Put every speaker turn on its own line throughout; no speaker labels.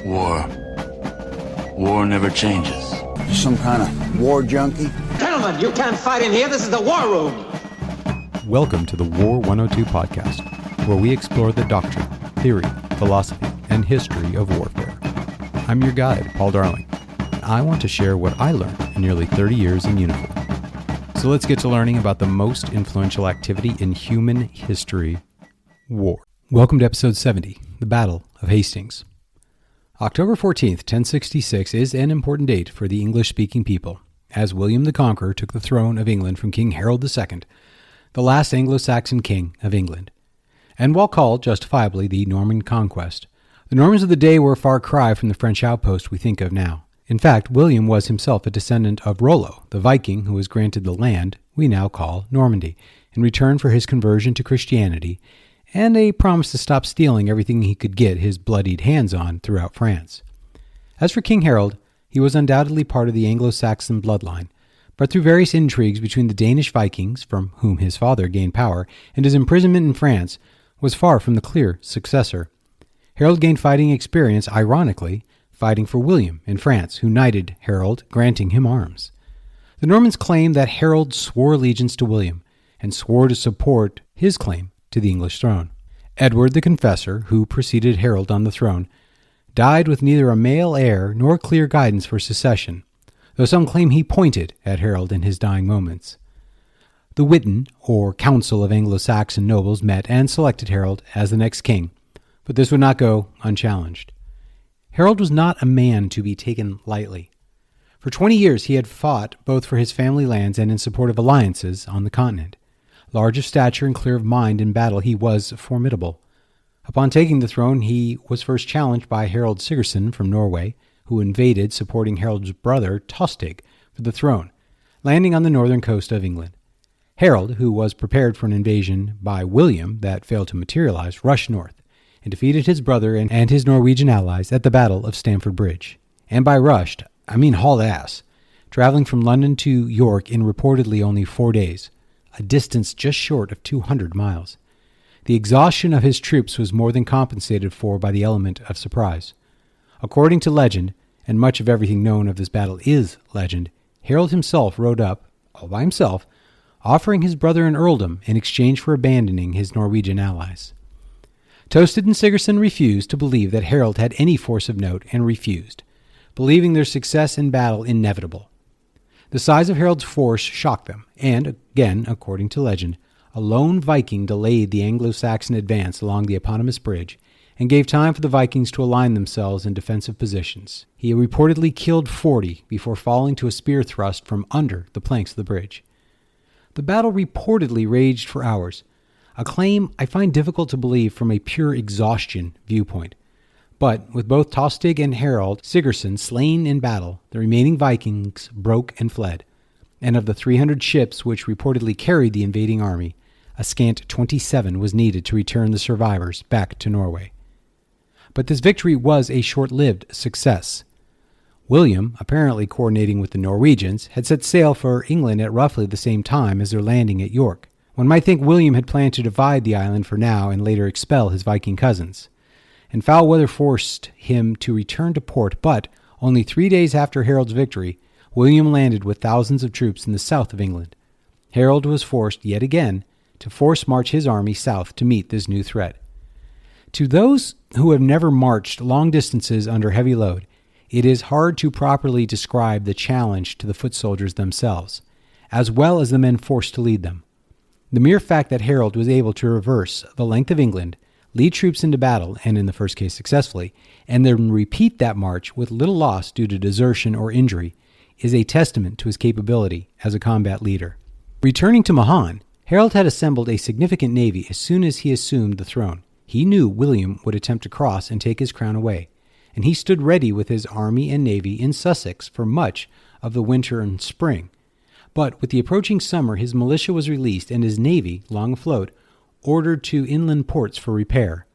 War. War never changes.
Some kind of war junkie?
Gentlemen, you can't fight in here. This is the war room.
Welcome to the War 102 podcast, where we explore the doctrine, theory, philosophy, and history of warfare. I'm your guide, Paul Darling, and I want to share what I learned in nearly 30 years in uniform. So let's get to learning about the most influential activity in human history, war. Welcome to episode 70, the Battle of Hastings. October 14th, 1066 is an important date for the English-speaking people, as William the Conqueror took the throne of England from King Harold II, the last Anglo-Saxon king of England. And while called justifiably the Norman Conquest, the Normans of the day were a far cry from the French outpost we think of now. In fact, William was himself a descendant of Rollo, the Viking who was granted the land we now call Normandy, in return for his conversion to Christianity and a promise to stop stealing everything he could get his bloodied hands on throughout France. As for King Harold, he was undoubtedly part of the Anglo-Saxon bloodline, but through various intrigues between the Danish Vikings, from whom his father gained power, and his imprisonment in France, was far from the clear successor. Harold gained fighting experience, ironically, fighting for William in France, who knighted Harold, granting him arms. The Normans claimed that Harold swore allegiance to William, and swore to support his claim to the English throne. Edward the Confessor, who preceded Harold on the throne, died with neither a male heir nor clear guidance for succession, though some claim he pointed at Harold in his dying moments. The Witan, or Council of Anglo-Saxon nobles, met and selected Harold as the next king, but this would not go unchallenged. Harold was not a man to be taken lightly. For 20 years he had fought both for his family lands and in support of alliances on the continent. Large of stature and clear of mind in battle, he was formidable. Upon taking the throne, he was first challenged by Harold Sigerson from Norway, who invaded, supporting Harold's brother Tostig for the throne, landing on the northern coast of England. Harold, who was prepared for an invasion by William that failed to materialize, rushed north and defeated his brother and his Norwegian allies at the Battle of Stamford Bridge. And by rushed, I mean hauled ass, traveling from London to York in reportedly only 4 days, a distance just short of 200 miles. The exhaustion of his troops was more than compensated for by the element of surprise. According to legend, and much of everything known of this battle is legend, Harold himself rode up, all by himself, offering his brother an earldom in exchange for abandoning his Norwegian allies. Tostig and Sigerson refused to believe that Harold had any force of note and refused, believing their success in battle inevitable. The size of Harold's force shocked them, and, again, according to legend, a lone Viking delayed the Anglo-Saxon advance along the eponymous bridge and gave time for the Vikings to align themselves in defensive positions. He reportedly killed 40 before falling to a spear thrust from under the planks of the bridge. The battle reportedly raged for hours, a claim I find difficult to believe from a pure exhaustion viewpoint. But with both Tostig and Harold Sigerson slain in battle, the remaining Vikings broke and fled, and of the 300 ships which reportedly carried the invading army, a scant 27 was needed to return the survivors back to Norway. But this victory was a short-lived success. William, apparently coordinating with the Norwegians, had set sail for England at roughly the same time as their landing at York. One might think William had planned to divide the island for now and later expel his Viking cousins. And foul weather forced him to return to port, but only 3 days after Harold's victory, William landed with thousands of troops in the south of England. Harold was forced, yet again, to force march his army south to meet this new threat. To those who have never marched long distances under heavy load, it is hard to properly describe the challenge to the foot soldiers themselves, as well as the men forced to lead them. The mere fact that Harold was able to reverse the length of England, lead troops into battle, and in the first case successfully, and then repeat that march with little loss due to desertion or injury, is a testament to his capability as a combat leader. Returning to Mahon, Harold had assembled a significant navy as soon as he assumed the throne. He knew William would attempt to cross and take his crown away, and he stood ready with his army and navy in Sussex for much of the winter and spring. But with the approaching summer, his militia was released and his navy, long afloat, ordered to inland ports for repair.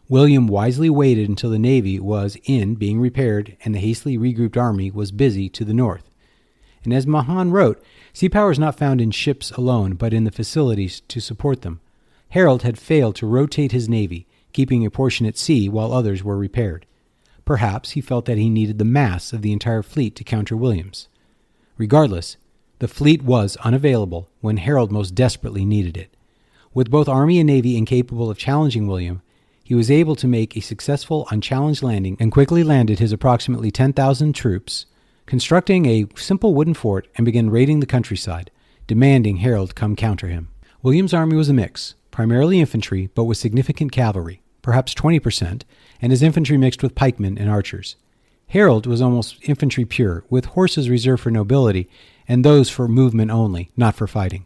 William wisely waited until the navy was being repaired and the hastily regrouped army was busy to the north. And as Mahon wrote, sea power is not found in ships alone, but in the facilities to support them. Harold had failed to rotate his navy, keeping a portion at sea while others were repaired. Perhaps he felt that he needed the mass of the entire fleet to counter William's. Regardless, the fleet was unavailable when Harold most desperately needed it. With both army and navy incapable of challenging William, he was able to make a successful unchallenged landing and quickly landed his approximately 10,000 troops, constructing a simple wooden fort and began raiding the countryside, demanding Harold come counter him. William's army was a mix, primarily infantry, but with significant cavalry, perhaps 20%, and his infantry mixed with pikemen and archers. Harold was almost infantry pure, with horses reserved for nobility and those for movement only, not for fighting.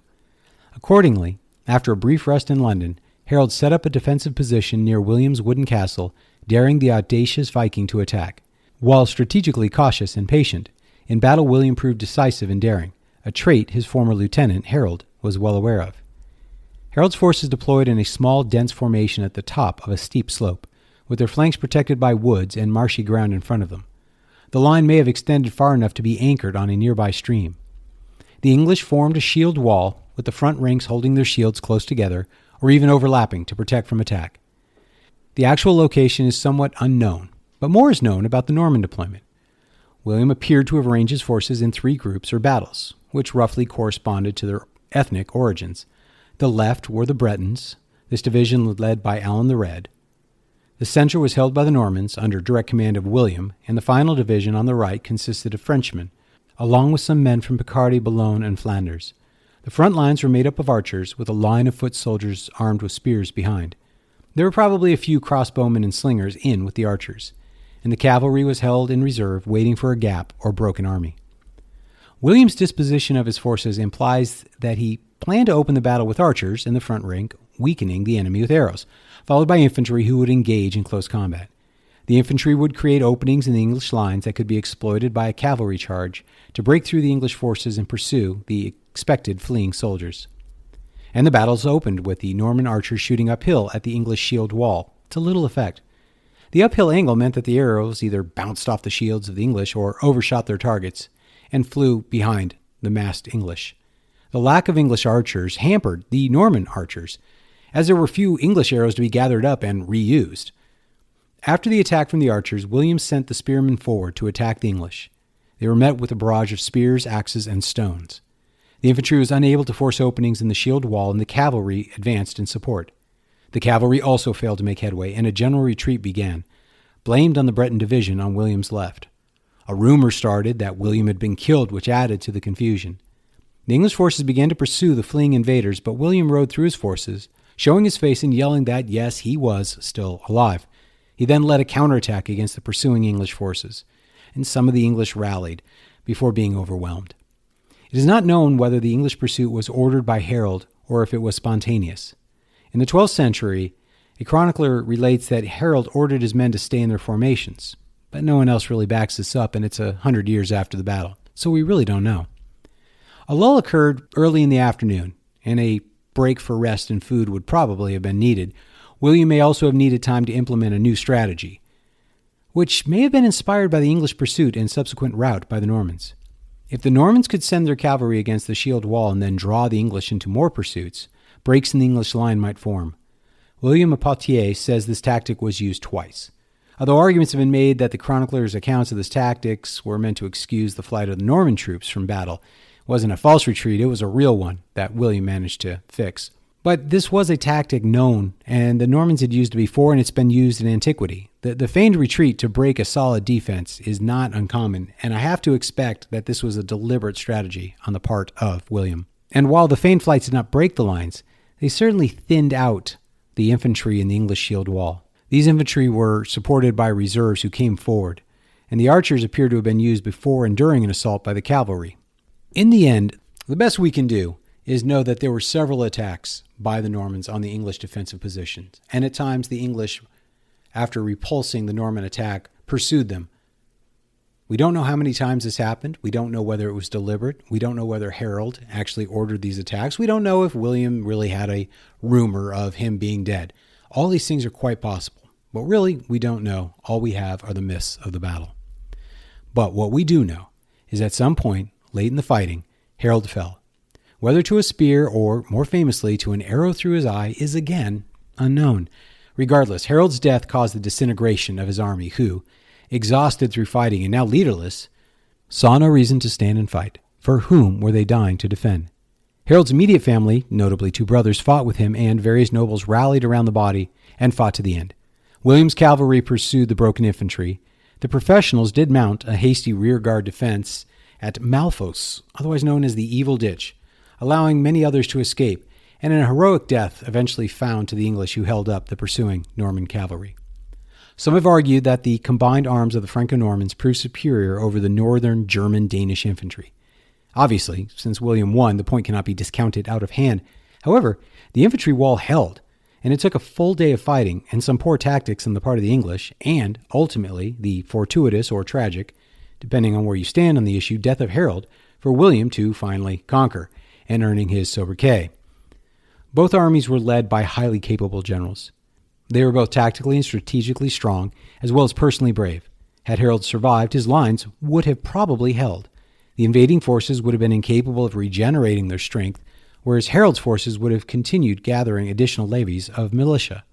Accordingly, after a brief rest in London, Harold set up a defensive position near William's wooden castle, daring the audacious Viking to attack. While strategically cautious and patient, in battle William proved decisive and daring, a trait his former lieutenant, Harold, was well aware of. Harold's forces deployed in a small, dense formation at the top of a steep slope, with their flanks protected by woods and marshy ground in front of them. The line may have extended far enough to be anchored on a nearby stream. The English formed a shield wall, with the front ranks holding their shields close together, or even overlapping to protect from attack. The actual location is somewhat unknown, but more is known about the Norman deployment. William appeared to have arranged his forces in 3 groups or battles, which roughly corresponded to their ethnic origins. The left were the Bretons, this division led by Alan the Red. The center was held by the Normans under direct command of William, and the final division on the right consisted of Frenchmen, along with some men from Picardy, Boulogne, and Flanders. The front lines were made up of archers, with a line of foot soldiers armed with spears behind. There were probably a few crossbowmen and slingers in with the archers, and the cavalry was held in reserve, waiting for a gap or broken army. William's disposition of his forces implies that he planned to open the battle with archers in the front rank, weakening the enemy with arrows, followed by infantry who would engage in close combat. The infantry would create openings in the English lines that could be exploited by a cavalry charge to break through the English forces and pursue the expected fleeing soldiers. And the battles opened with the Norman archers shooting uphill at the English shield wall, to little effect. The uphill angle meant that the arrows either bounced off the shields of the English or overshot their targets and flew behind the massed English. The lack of English archers hampered the Norman archers, as there were few English arrows to be gathered up and reused. After the attack from the archers, William sent the spearmen forward to attack the English. They were met with a barrage of spears, axes, and stones. The infantry was unable to force openings in the shield wall, and the cavalry advanced in support. The cavalry also failed to make headway, and a general retreat began, blamed on the Breton division on William's left. A rumor started that William had been killed, which added to the confusion. The English forces began to pursue the fleeing invaders, but William rode through his forces, showing his face and yelling that, yes, he was still alive. He then led a counterattack against the pursuing English forces, and some of the English rallied before being overwhelmed. It is not known whether the English pursuit was ordered by Harold or if it was spontaneous. In the 12th century, a chronicler relates that Harold ordered his men to stay in their formations, but no one else really backs this up, and it's 100 years after the battle, so we really don't know. A lull occurred early in the afternoon, and a break for rest and food would probably have been needed. William may also have needed time to implement a new strategy, which may have been inspired by the English pursuit and subsequent rout by the Normans. If the Normans could send their cavalry against the shield wall and then draw the English into more pursuits, breaks in the English line might form. William of Poitiers says this tactic was used twice. Although arguments have been made that the chronicler's accounts of this tactics were meant to excuse the flight of the Norman troops from battle, it wasn't a false retreat, it was a real one that William managed to fix. But this was a tactic known, and the Normans had used it before, and it's been used in antiquity. The feigned retreat to break a solid defense is not uncommon, and I have to expect that this was a deliberate strategy on the part of William. And while the feigned flights did not break the lines, they certainly thinned out the infantry in the English shield wall. These infantry were supported by reserves who came forward, and the archers appear to have been used before and during an assault by the cavalry. In the end, the best we can do is know that there were several attacks by the Normans on the English defensive positions, and at times the English, after repulsing the Norman attack, pursued them. We don't know how many times this happened. We don't know whether it was deliberate. We don't know whether Harold actually ordered these attacks. We don't know if William really had a rumor of him being dead. All these things are quite possible, but really we don't know. All we have are the myths of the battle. But what we do know is at some point, late in the fighting, Harold fell. Whether to a spear or, more famously, to an arrow through his eye is again unknown. Regardless, Harold's death caused the disintegration of his army who, exhausted through fighting and now leaderless, saw no reason to stand and fight. For whom were they dying to defend? Harold's immediate family, notably 2 brothers, fought with him, and various nobles rallied around the body and fought to the end. William's cavalry pursued the broken infantry. The professionals did mount a hasty rearguard defense at Malfos, otherwise known as the Evil Ditch, allowing many others to escape, and an heroic death eventually found to the English who held up the pursuing Norman cavalry. Some have argued that the combined arms of the Franco-Normans proved superior over the northern German-Danish infantry. Obviously, since William won, the point cannot be discounted out of hand. However, the infantry wall held, and it took a full day of fighting and some poor tactics on the part of the English, and, ultimately, the fortuitous or tragic, depending on where you stand on the issue, death of Harold, for William to finally conquer, and earning his sobriquet. Both armies were led by highly capable generals. They were both tactically and strategically strong, as well as personally brave. Had Harold survived, his lines would have probably held. The invading forces would have been incapable of regenerating their strength, whereas Harold's forces would have continued gathering additional levies of militia.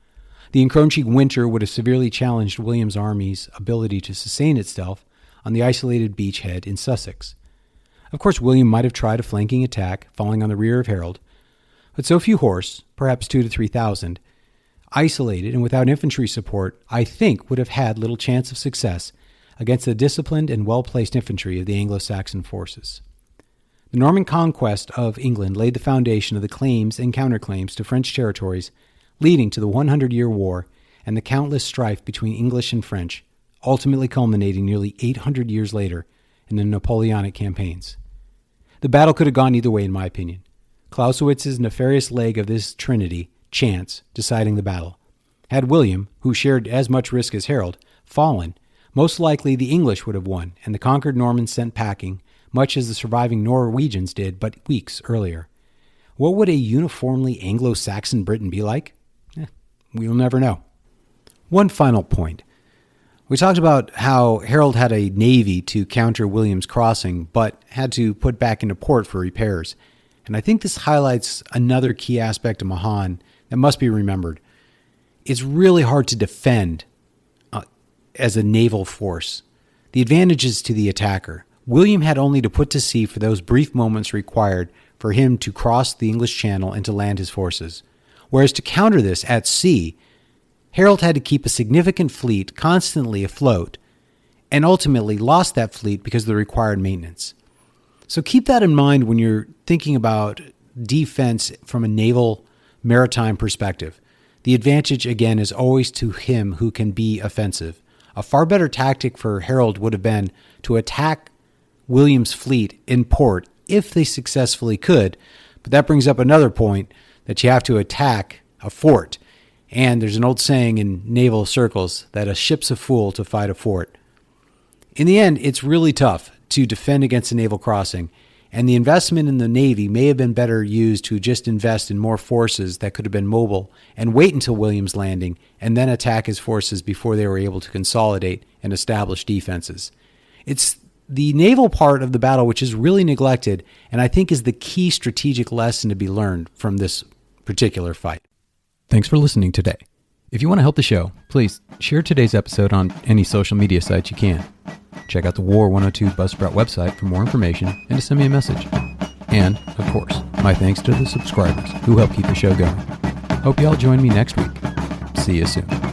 The encroaching winter would have severely challenged William's army's ability to sustain itself on the isolated beachhead in Sussex. Of course, William might have tried a flanking attack, falling on the rear of Harold, but so few horse, perhaps 2,000 to 3,000, isolated and without infantry support, I think would have had little chance of success against the disciplined and well-placed infantry of the Anglo-Saxon forces. The Norman conquest of England laid the foundation of the claims and counterclaims to French territories, leading to the 100-Year War and the countless strife between English and French, ultimately culminating nearly 800 years later in the Napoleonic campaigns. The battle could have gone either way, in my opinion. Clausewitz's nefarious leg of this trinity, chance, deciding the battle. Had William, who shared as much risk as Harold, fallen, most likely the English would have won, and the conquered Normans sent packing, much as the surviving Norwegians did but weeks earlier. What would a uniformly Anglo-Saxon Britain be like? We'll never know. One final point. We talked about how Harold had a navy to counter William's crossing, but had to put back into port for repairs. And I think this highlights another key aspect of Mahan that must be remembered. It's really hard to defend as a naval force. The advantage is to the attacker. William had only to put to sea for those brief moments required for him to cross the English Channel and to land his forces. Whereas to counter this at sea, Harold had to keep a significant fleet constantly afloat and ultimately lost that fleet because of the required maintenance. So keep that in mind when you're thinking about defense from a naval maritime perspective. The advantage, again, is always to him who can be offensive. A far better tactic for Harold would have been to attack William's fleet in port if they successfully could. But that brings up another point, that you have to attack a fort. And there's an old saying in naval circles that a ship's a fool to fight a fort. In the end, it's really tough to defend against a naval crossing, and the investment in the Navy may have been better used to just invest in more forces that could have been mobile and wait until William's landing and then attack his forces before they were able to consolidate and establish defenses. It's the naval part of the battle which is really neglected, and I think is the key strategic lesson to be learned from this particular fight. Thanks for listening today. If you want to help the show, please share today's episode on any social media sites you can. Check out the War 102 Buzzsprout website for more information and to send me a message. And, of course, my thanks to the subscribers who help keep the show going. Hope you all join me next week. See you soon.